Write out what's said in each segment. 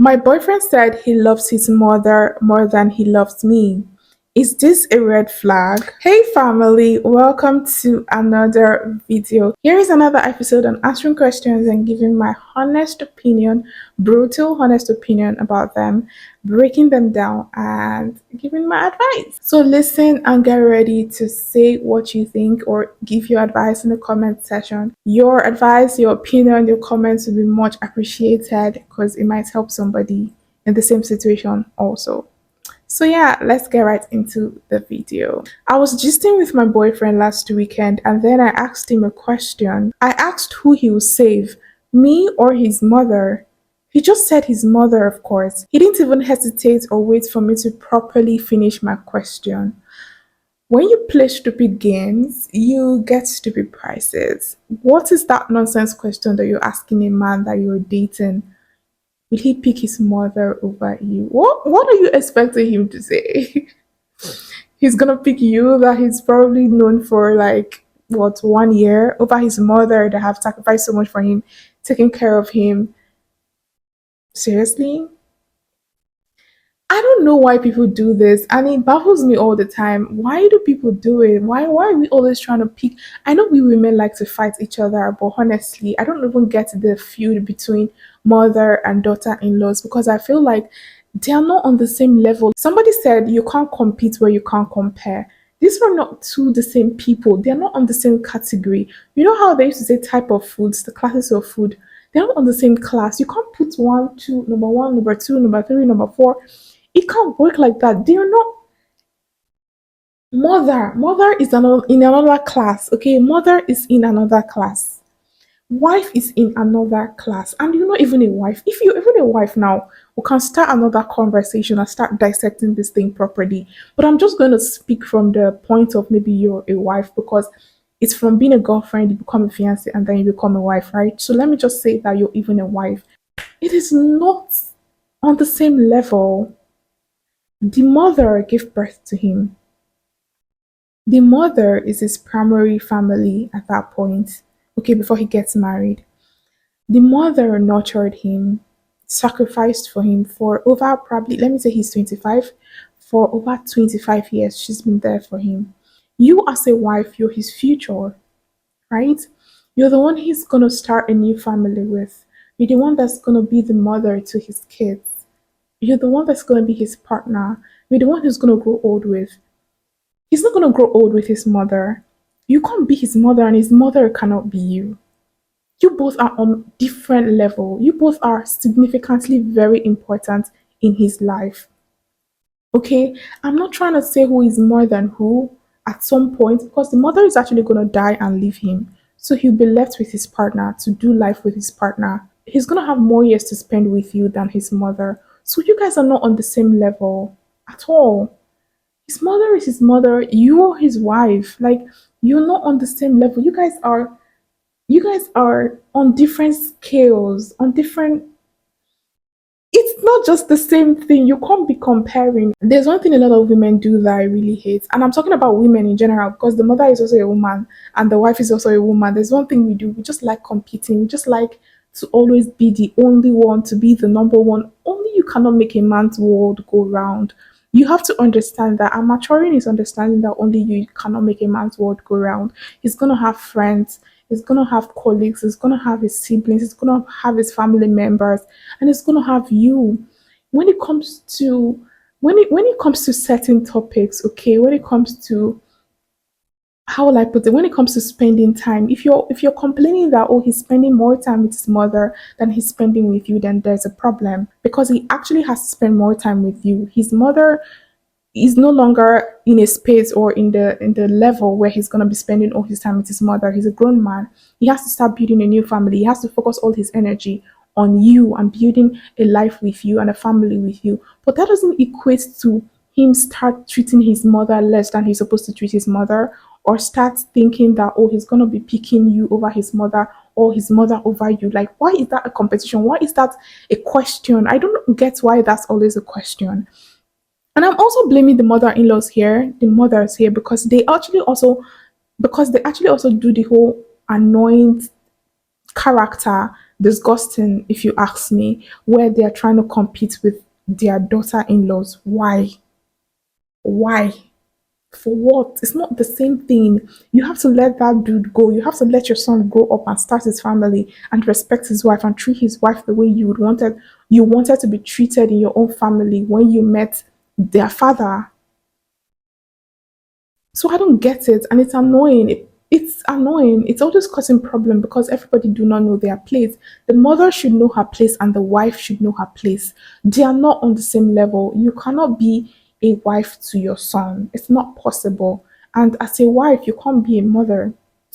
My boyfriend said he loves his mother more than he loves me. Is this a red flag? Hey family, welcome to another video. Here is another episode on answering questions and giving my honest opinion, brutal honest opinion about them, breaking them down and giving my advice. So listen and get ready to say what you think or give your advice in the comment section. Your advice, your opinion, your comments will be much appreciated because it might help somebody in the same situation also. So yeah, let's get right into the video. I was gisting with my boyfriend last weekend and then I asked him a question. I asked who he would save, me or his mother. He just said his mother, of course. He didn't even hesitate or wait for me to properly finish my question. When you play stupid games, you get stupid prizes. What is that nonsense question that you're asking a man that you're dating? Will he pick his mother over you? What are you expecting him to say? He's gonna pick you that he's probably known for like what 1 year over his mother that have sacrificed so much for him, taking care of him. Seriously? I don't know why people do this, and it baffles me all the time. Why do people do it? Why are we always trying to pick? I know we women like to fight each other, but honestly, I don't even get the feud between mother and daughter-in-laws because I feel like they are not on the same level. Somebody said you can't compete where you can't compare. These are not two the same people. They are not on the same category. You know how they used to say type of foods, the classes of food. They're not on the same class. You can't put one, two, number one, number two, number three, number four. It can't work like that. They're not mother is in another class. Okay, mother is in another class. Wife is in another class, and you're not even a wife. If you're even a wife now, we can start another conversation and start dissecting this thing properly. But I'm just going to speak from the point of maybe you're a wife because it's from being a girlfriend, you become a fiance, and then you become a wife, right? So let me just say that you're even a wife. It is not on the same level. The mother gave birth to him. The mother is his primary family at that point, okay, before he gets married. The mother nurtured him, sacrificed for him for over probably, let me say he's 25, for over 25 years. She's been there for him. You, as a wife, you're his future, right? You're the one he's going to start a new family with. You're the one that's going to be the mother to his kids. You're the one that's going to be his partner. You're the one who's going to grow old with. He's not going to grow old with his mother. You can't be his mother and his mother cannot be you. You both are on different level. You both are significantly very important in his life. Okay? I'm not trying to say who is more than who at some point because the mother is actually going to die and leave him. So he'll be left with his partner to do life with his partner. He's going to have more years to spend with you than his mother. So you guys are not on the same level at all. His mother is his mother, you're his wife. Like you're not on the same level. You guys are on different scales, on different it's not just the same thing. You can't be comparing. There's one thing a lot of women do that I really hate, and I'm talking about women in general because the mother is also a woman and the wife is also a woman. There's one thing we do. We just like competing. We just like to always be the only one, to be the number one. Only you cannot make a man's world go round. You have to understand that, and maturing is understanding that only you cannot make a man's world go round. He's gonna have friends, he's gonna have colleagues, he's gonna have his siblings, he's gonna have his family members, and he's gonna have you. When it comes to when it comes to certain topics, okay, when it comes to how will I put it? When it comes to spending time, if you're complaining that oh he's spending more time with his mother than he's spending with you, then there's a problem because he actually has to spend more time with you. His mother is no longer in a space or in the level where he's gonna be spending all his time with his mother. He's a grown man. He has to start building a new family. He has to focus all his energy on you and building a life with you and a family with you. But that doesn't equate to him start treating his mother less than he's supposed to treat his mother, or start thinking that oh he's gonna be picking you over his mother or his mother over you. Like why is that a competition? Why is that a question? I don't get why that's always a question. And I'm also blaming the mother-in-laws here, the mothers here, because they actually also do the whole annoying character, disgusting if you ask me, where they are trying to compete with their daughter-in-laws. Why? For what? It's not the same thing. You have to let that dude go. You have to let your son grow up and start his family and respect his wife and treat his wife the way you wanted to be treated in your own family when you met their father. So I don't get it, and it's annoying. It's annoying. It's always causing problem because everybody do not know their place. The mother should know her place, and the wife should know her place. They are not on the same level. You cannot be a wife to your son. It's not possible. And as a wife, you can't be a mother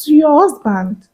to your husband.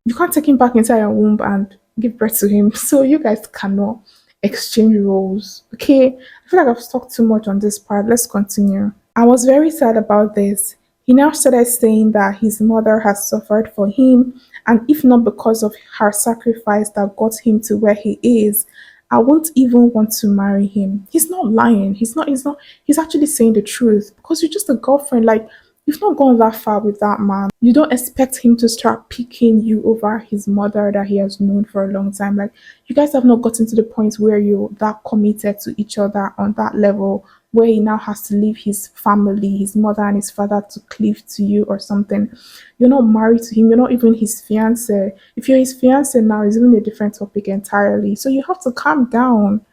You can't take him back inside your womb and give birth to him. So you guys cannot exchange roles. Okay, I feel like I've talked too much on this part. Let's continue. I was very sad about this. He now started saying that his mother has suffered for him, and if not because of her sacrifice that got him to where he is, I won't even want to marry him. He's not lying. He's actually saying the truth because you're just a girlfriend. Like, you've not gone that far with that man. You don't expect him to start picking you over his mother that he has known for a long time. Like, you guys have not gotten to the point where you're that committed to each other on that level where he now has to leave his family, his mother and his father to cleave to you or something. You're not married to him, you're not even his fiance. If you're his fiance now, it's even a different topic entirely. So you have to calm down.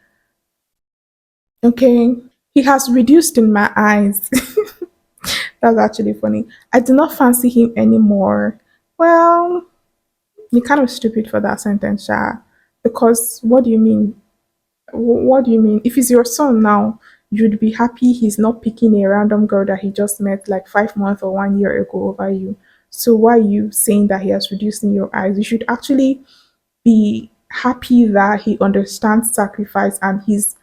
Okay. He has reduced in my eyes. That's actually funny. I do not fancy him anymore. Well, you're kind of stupid for that sentence, Sha. Because what do you mean? What do you mean? If he's your son now, you'd be happy he's not picking a random girl that he just met like 5 months or 1 year ago over you. So why are you saying that he has reduced in your eyes? You should actually be happy that he understands sacrifice and he's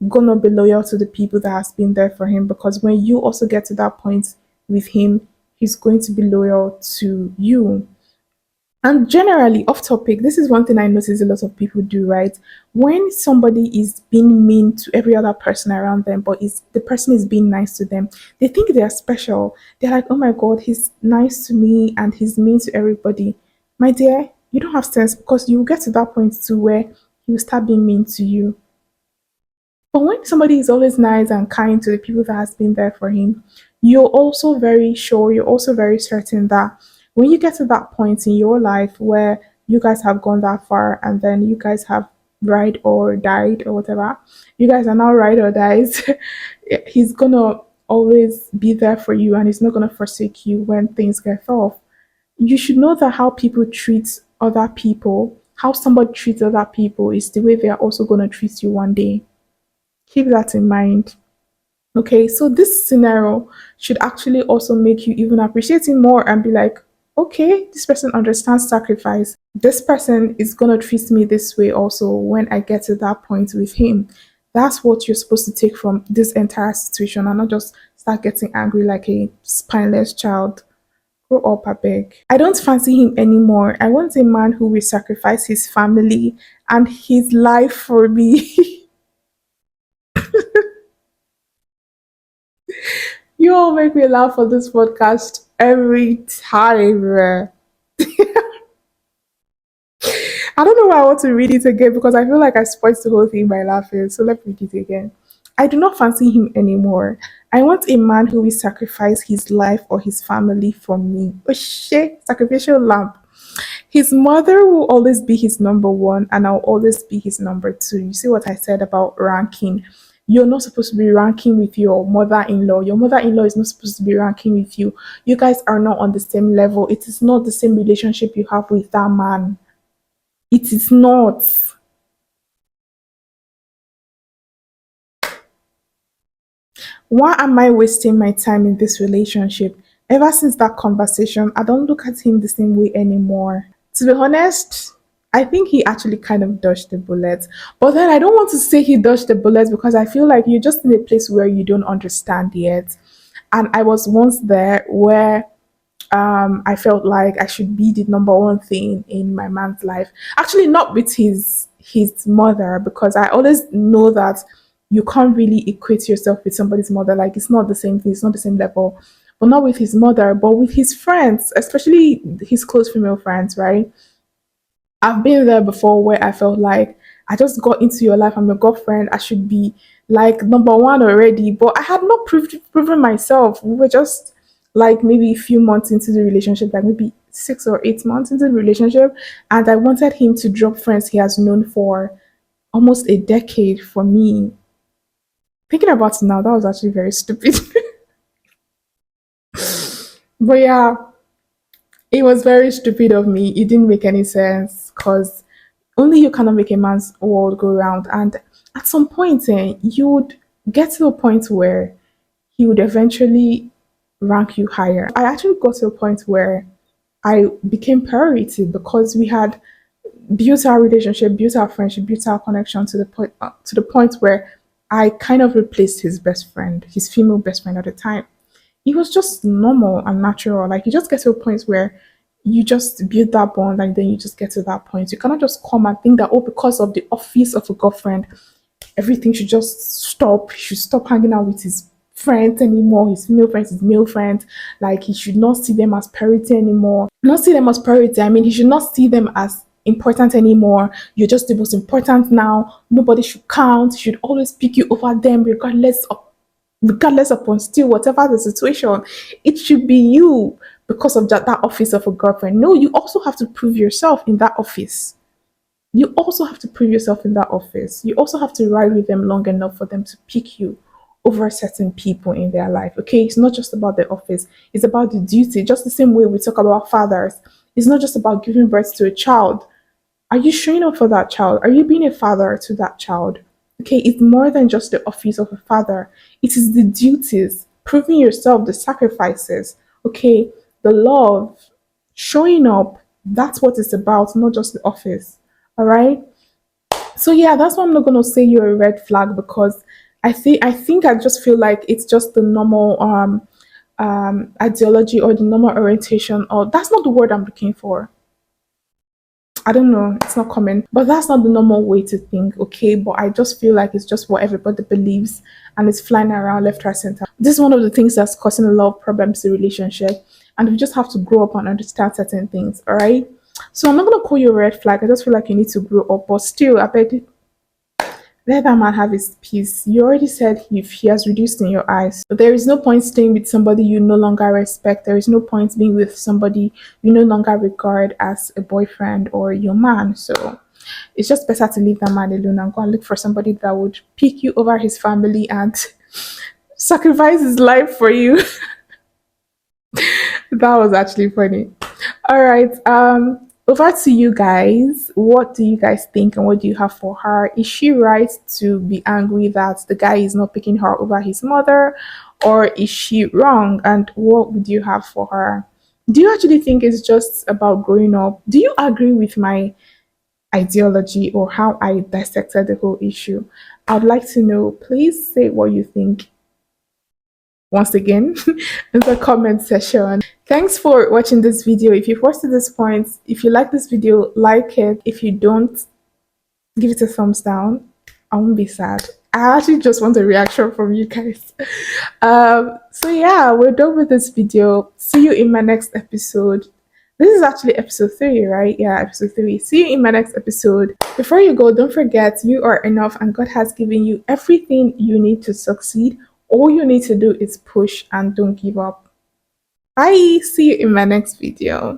gonna be loyal to the people that has been there for him, because when you also get to that point with him, he's going to be loyal to you. And generally, off topic, this is one thing I notice a lot of people do, right? When somebody is being mean to every other person around them, but is the person is being nice to them, they think they are special. They're like, oh my God, he's nice to me and he's mean to everybody. My dear, you don't have sense because you will get to that point too where he will start being mean to you. But when somebody is always nice and kind to the people that has been there for him, you're also very sure, you're also very certain that when you get to that point in your life where you guys have gone that far and then you guys have ride or died or whatever, you guys are now ride or dies, he's gonna always be there for you and he's not gonna forsake you when things get tough. You should know that how people treat other people, how somebody treats other people is the way they are also gonna treat you one day. Keep that in mind. Okay, so this scenario should actually also make you even appreciate him more and be like, okay, this person understands sacrifice. This person is going to treat me this way also when I get to that point with him. That's what you're supposed to take from this entire situation and not just start getting angry like a spineless child. Grow up, I beg. I don't fancy him anymore. I want a man who will sacrifice his family and his life for me. You all make me laugh on this podcast every time. I don't know why I want to read it again because I feel like I spoiled the whole thing by laughing. So let's read it again. I do not fancy him anymore. I want a man who will sacrifice his life or his family for me. Oh shit, sacrificial lamb. His mother will always be his number one, and I'll always be his number two. You see what I said about ranking? You're not supposed to be ranking with your mother in law. Your mother in law is not supposed to be ranking with you. You guys are not on the same level. It is not the same relationship you have with that man. It is not. Why am I wasting my time in this relationship? Ever since that conversation, I don't look at him the same way anymore. To be honest, I think he actually kind of dodged the bullet. But then I don't want to say he dodged the bullet because I feel like you're just in a place where you don't understand yet. And I was once there where I felt like I should be the number one thing in my man's life. Actually, not with his mother, because I always know that you can't really equate yourself with somebody's mother. Like, it's not the same thing, it's not the same level. but not with his mother, but with his friends, especially his close female friends, right? I've been there before where I felt like I just got into your life. I'm your girlfriend. I should be like number one already. But I had not proven myself. We were just like maybe a few months into the relationship, like maybe 6 or 8 months into the relationship. And I wanted him to drop friends he has known for almost a decade for me. Thinking about it now, that was actually very stupid. But yeah, it was very stupid of me. It didn't make any sense because only you cannot make a man's world go round. And at some point, you would get to a point where he would eventually rank you higher. I actually got to a point where I became priority because we had built our relationship, built our friendship, built our connection to the point where I kind of replaced his best friend, his female best friend at the time. It was just normal and natural. Like you just get to a point where you just build that bond and then you just get to that point. You cannot just come and think that, oh, because of the office of a girlfriend, everything should just stop. He should stop hanging out with his friends anymore, his female friends, his male friends. Like he should not see them as priority anymore. Not see them as priority. I mean, he should not see them as important anymore. You're just the most important now. Nobody should count. He should always pick you over them, regardless upon still whatever the situation. It should be you because of that office of a girlfriend. No, you also have to prove yourself in that office. You also have to prove yourself in that office. You also have to ride with them long enough for them to pick you over certain people in their life. Okay, it's not just about the office, it's about the duty. Just the same way we talk about fathers, it's not just about giving birth to a child. Are you showing up for that child? Are you being a father to that child? Okay, it's more than just the office of a father. It is the duties, proving yourself, the sacrifices, okay, the love, showing up. That's what it's about, not just the office. All right. So yeah, that's why I'm not gonna say you're a red flag because I just feel like it's just the normal ideology or the normal orientation, or that's not the word I'm looking for. I don't know, it's not common, but that's not the normal way to think, okay? But I just feel like it's just what everybody believes and it's flying around left, right, center. This is one of the things that's causing a lot of problems in relationship, and we just have to grow up and understand certain things, all right? So I'm not gonna call you a red flag. I just feel like you need to grow up, but still, I bet let that man have his peace. You already said if he has reduced in your eyes. There is no point staying with somebody you no longer respect. There is no point being with somebody you no longer regard as a boyfriend or your man. So it's just better to leave that man alone and go and look for somebody that would pick you over his family and sacrifice his life for you. That was actually funny. All right. Over to you guys. What do you guys think and what do you have for her? Is she right to be angry that the guy is not picking her over his mother? Or is she wrong? And what would you have for her? Do you actually think it's just about growing up? Do you agree with my ideology or how I dissected the whole issue? I'd like to know. Please say what you think once again in the comment section. Thanks for watching this video. If you've watched to this point, if you like this video, like it. If you don't, give it a thumbs down. I won't be sad. I actually just want a reaction from you guys. So yeah, we're done with this video. See you in my next episode. This is actually episode 3, right? Yeah, episode 3. See you in my next episode. Before you go, don't forget you are enough and God has given you everything you need to succeed. All you need to do is push and don't give up. Bye. See you in my next video.